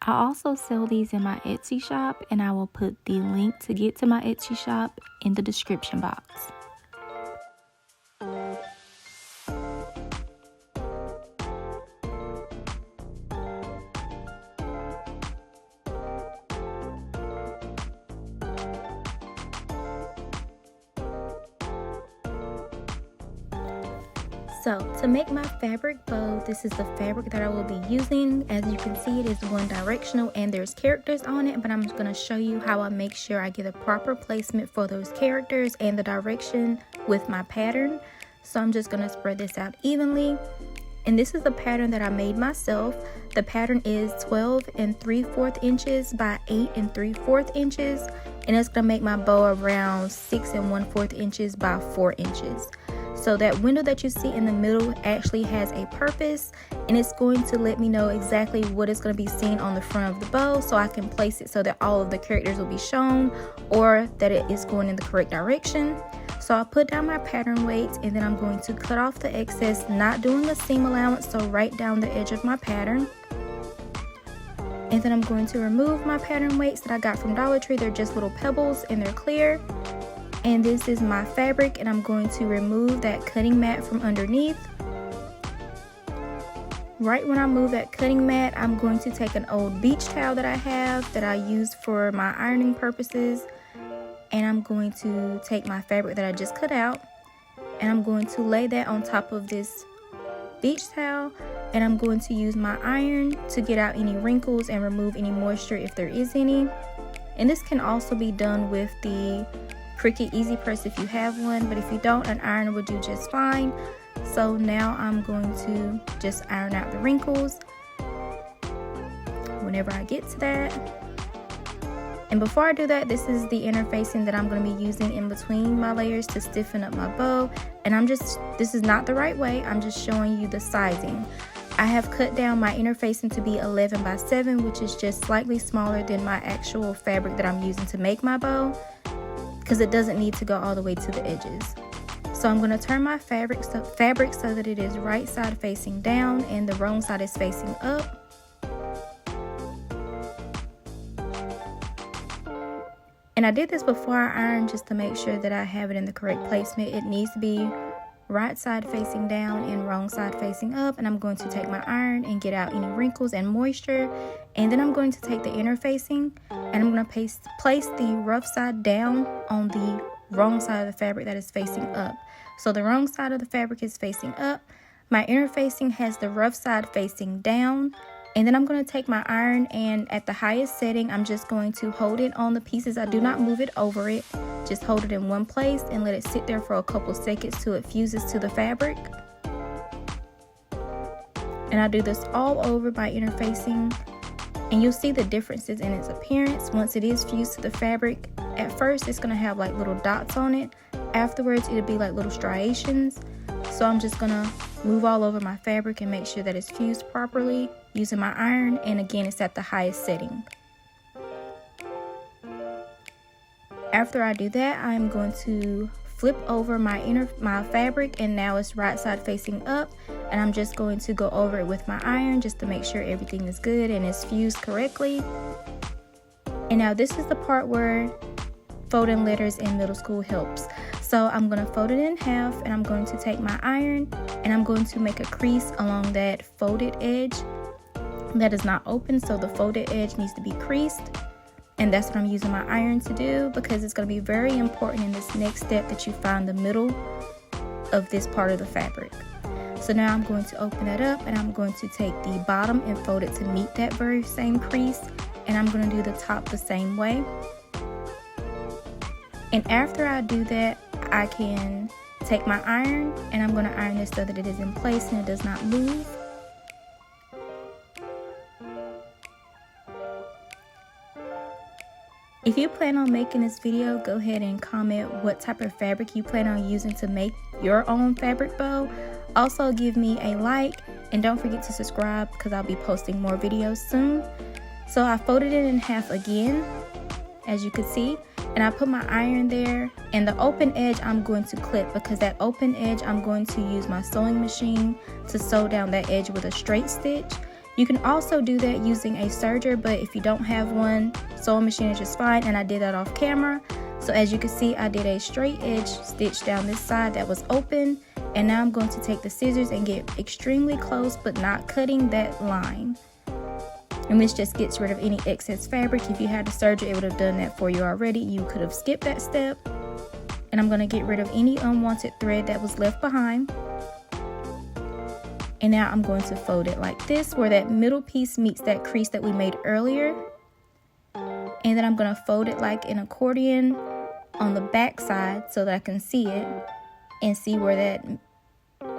I also sell these in my Etsy shop, and I will put the link to get to my Etsy shop in the description box. So to make my fabric bow, this is the fabric that I will be using. As you can see, it is one directional and there's characters on it, but I'm just going to show you how I make sure I get a proper placement for those characters and the direction with my pattern. So I'm just going to spread this out evenly. And this is the pattern that I made myself. The pattern is 12 3/4 inches by 8 3/4 inches. And it's going to make my bow around 6 1/4 inches by 4 inches. So that window that you see in the middle actually has a purpose, and it's going to let me know exactly what is going to be seen on the front of the bow, so I can place it so that all of the characters will be shown or that it is going in the correct direction. So I'll put down my pattern weights, and then I'm going to cut off the excess, not doing a seam allowance, so right down the edge of my pattern. And then I'm going to remove my pattern weights that I got from Dollar Tree. They're just little pebbles and they're clear. And this is my fabric, and I'm going to remove that cutting mat from underneath. Right when I move that cutting mat, I'm going to take an old beach towel that I have that I use for my ironing purposes, and I'm going to take my fabric that I just cut out, and I'm going to lay that on top of this beach towel, and I'm going to use my iron to get out any wrinkles and remove any moisture if there is any. And this can also be done with the Cricut Easy Press if you have one, but if you don't, an iron will do just fine. So now I'm going to just iron out the wrinkles whenever I get to that. And before I do that, this is the interfacing that I'm going to be using in between my layers to stiffen up my bow. And this is not the right way, I'm just showing you the sizing. I have cut down my interfacing to be 11 by 7, which is just slightly smaller than my actual fabric that I'm using to make my bow, because it doesn't need to go all the way to the edges. So I'm going to turn my fabric so that it is right side facing down and the wrong side is facing up. And I did this before I ironed just to make sure that I have it in the correct placement. It needs to be right side facing down and wrong side facing up. And I'm going to take my iron and get out any wrinkles and moisture. And then I'm going to take the interfacing and I'm going to place the rough side down on the wrong side of the fabric that is facing up. So the wrong side of the fabric is facing up. My interfacing has the rough side facing down. And then I'm going to take my iron, and at the highest setting, I'm just going to hold it on the pieces. I do not move it over it. Just hold it in one place and let it sit there for a couple seconds till it fuses to the fabric. And I do this all over my interfacing. And you'll see the differences in its appearance once it is fused to the fabric. At first, it's going to have like little dots on it. Afterwards, it'll be like little striations. So I'm just going to move all over my fabric and make sure that it's fused properly using my iron. And again, it's at the highest setting. After I do that, I'm going to flip over my fabric, and now it's right side facing up, and I'm just going to go over it with my iron just to make sure everything is good and is fused correctly. And now this is the part where folding letters in middle school helps. So I'm going to fold it in half, and I'm going to take my iron and I'm going to make a crease along that folded edge that is not open. So the folded edge needs to be creased. And that's what I'm using my iron to do, because it's going to be very important in this next step that you find the middle of this part of the fabric. So now I'm going to open that up, and I'm going to take the bottom and fold it to meet that very same crease. And I'm going to do the top the same way. And after I do that, I can take my iron and I'm going to iron this so that it is in place and it does not move. If you plan on making this video, go ahead and comment what type of fabric you plan on using to make your own fabric bow. Also give me a like, and don't forget to subscribe because I'll be posting more videos soon. So I folded it in half again, as you can see, and I put my iron there, and the open edge I'm going to clip, because that open edge I'm going to use my sewing machine to sew down that edge with a straight stitch. You can also do that using a serger, but if you don't have one, sewing machine is just fine, and I did that off camera. So as you can see, I did a straight edge stitch down this side that was open, and now I'm going to take the scissors and get extremely close but not cutting that line. And this just gets rid of any excess fabric. If you had a serger, it would have done that for you already. You could have skipped that step. And I'm going to get rid of any unwanted thread that was left behind. And now I'm going to fold it like this, where that middle piece meets that crease that we made earlier. And then I'm going to fold it like an accordion on the back side so that I can see it and see where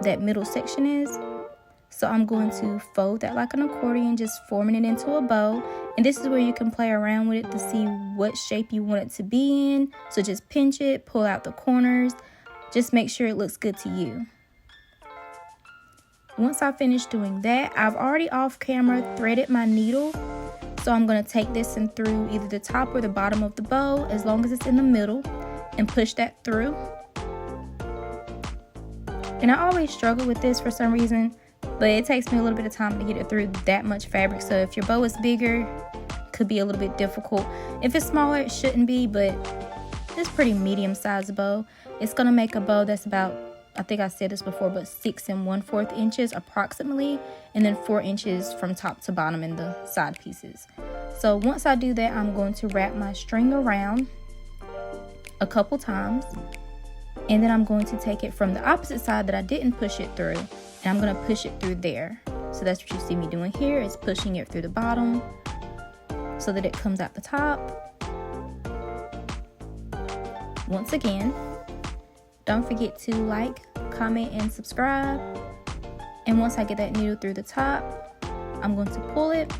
that middle section is. So I'm going to fold that like an accordion, just forming it into a bow. And this is where you can play around with it to see what shape you want it to be in. So just pinch it, pull out the corners, just make sure it looks good to you. Once I finish doing that, I've already off camera threaded my needle. So I'm going to take this and through either the top or the bottom of the bow, as long as it's in the middle, and push that through. And I always struggle with this for some reason, but it takes me a little bit of time to get it through that much fabric. So if your bow is bigger, it could be a little bit difficult. If it's smaller, it shouldn't be, but it's pretty medium-sized bow. It's going to make a bow that's about, I think I said this before, but 6 1/4 inches approximately, and then 4 inches from top to bottom in the side pieces. So once I do that, I'm going to wrap my string around a couple times, and then I'm going to take it from the opposite side that I didn't push it through, and I'm going to push it through there. So that's what you see me doing here, is pushing it through the bottom so that it comes out the top. Once again, don't forget to like, comment, and subscribe. And once I get that needle through the top, I'm going to pull it.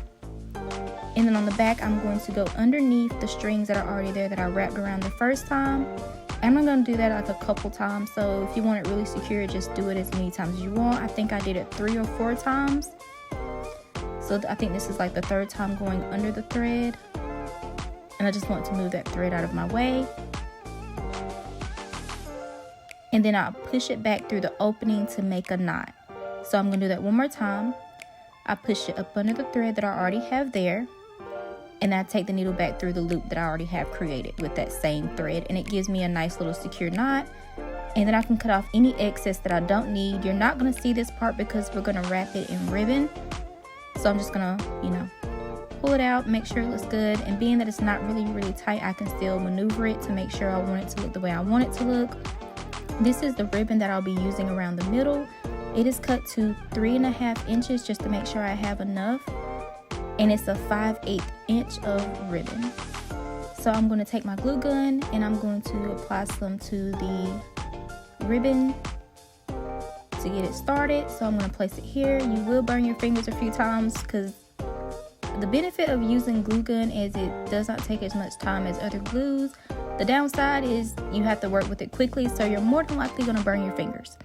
And then on the back, I'm going to go underneath the strings that are already there that I wrapped around the first time. And I'm going to do that like a couple times. So if you want it really secure, just do it as many times as you want. I think I did it 3 or 4 times. So I think this is like the 3rd time going under the thread. And I just want to move that thread out of my way. And then I'll push it back through the opening to make a knot. So I'm going to do that one more time. I push it up under the thread that I already have there. And then I take the needle back through the loop that I already have created with that same thread. And it gives me a nice little secure knot. And then I can cut off any excess that I don't need. You're not going to see this part because we're going to wrap it in ribbon. So I'm just going to, pull it out, make sure it looks good. And being that it's not really tight, I can still maneuver it to make sure I want it to look the way I want it to look. This is the ribbon that I'll be using around the middle. It is cut to 3.5 inches just to make sure I have enough. And it's a 5/8 inch of ribbon. So I'm going to take my glue gun and I'm going to apply some to the ribbon to get it started. So I'm going to place it here. You will burn your fingers a few times because the benefit of using glue gun is it does not take as much time as other glues. The downside is you have to work with it quickly, so you're more than likely going to burn your fingers.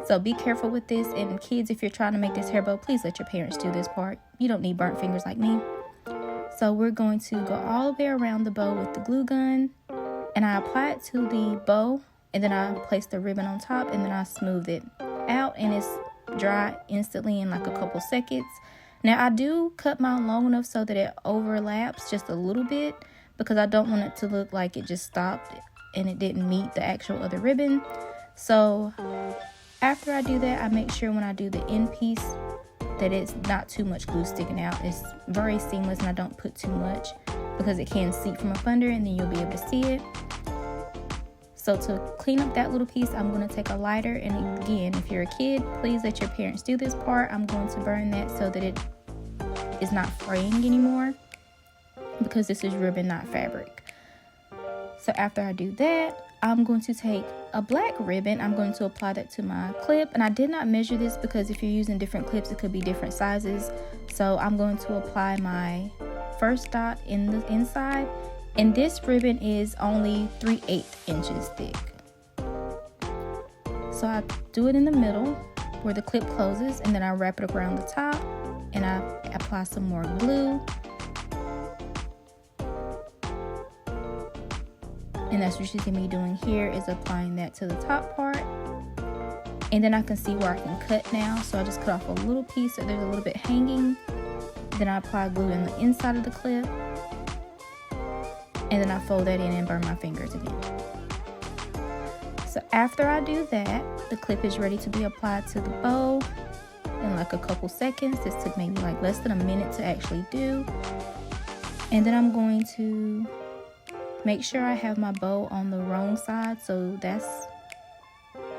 So be careful with this. And kids, if you're trying to make this hair bow, please let your parents do this part. You don't need burnt fingers like me. So we're going to go all the way around the bow with the glue gun. And I apply it to the bow. And then I place the ribbon on top. And then I smooth it out. And it's dry instantly in like a couple seconds. Now I do cut mine long enough so that it overlaps just a little bit, because I don't want it to look like it just stopped and it didn't meet the actual other ribbon. So after I do that, I make sure when I do the end piece that it's not too much glue sticking out. It's very seamless and I don't put too much because it can seep from up under and then you'll be able to see it. So to clean up that little piece, I'm going to take a lighter, and again, if you're a kid, please let your parents do this part. I'm going to burn that so that it is not fraying anymore, because this is ribbon, not fabric. So after I do that, I'm going to take a black ribbon. I'm going to apply that to my clip, and I did not measure this because if you're using different clips, it could be different sizes. So I'm going to apply my first dot in the inside, and this ribbon is only 3/8 inches thick. So I do it in the middle where the clip closes, and then I wrap it around the top, and I apply some more glue. And that's what you see me doing here, is applying that to the top part. And then I can see where I can cut now. So I just cut off a little piece so there's a little bit hanging. Then I apply glue in the inside of the clip. And then I fold that in and burn my fingers again. So after I do that, the clip is ready to be applied to the bow in like a couple seconds. This took maybe like less than a minute to actually do. And then I'm going to make sure I have my bow on the wrong side, so that's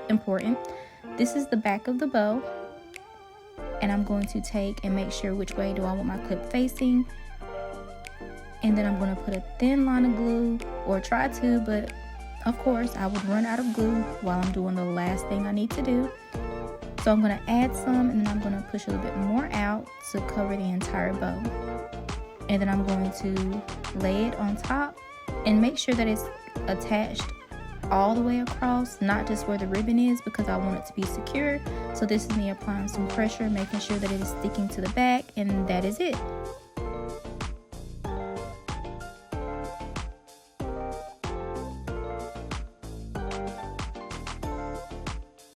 important. This is the back of the bow, and I'm going to take and make sure which way do I want my clip facing. And then I'm going to put a thin line of glue, or try to, but of course I would run out of glue while I'm doing the last thing I need to do. So I'm going to add some, and then I'm going to push a little bit more out to cover the entire bow. And then I'm going to lay it on top and make sure that it's attached all the way across, not just where the ribbon is, because I want it to be secure. So this is me applying some pressure, making sure that it is sticking to the back, and that is it.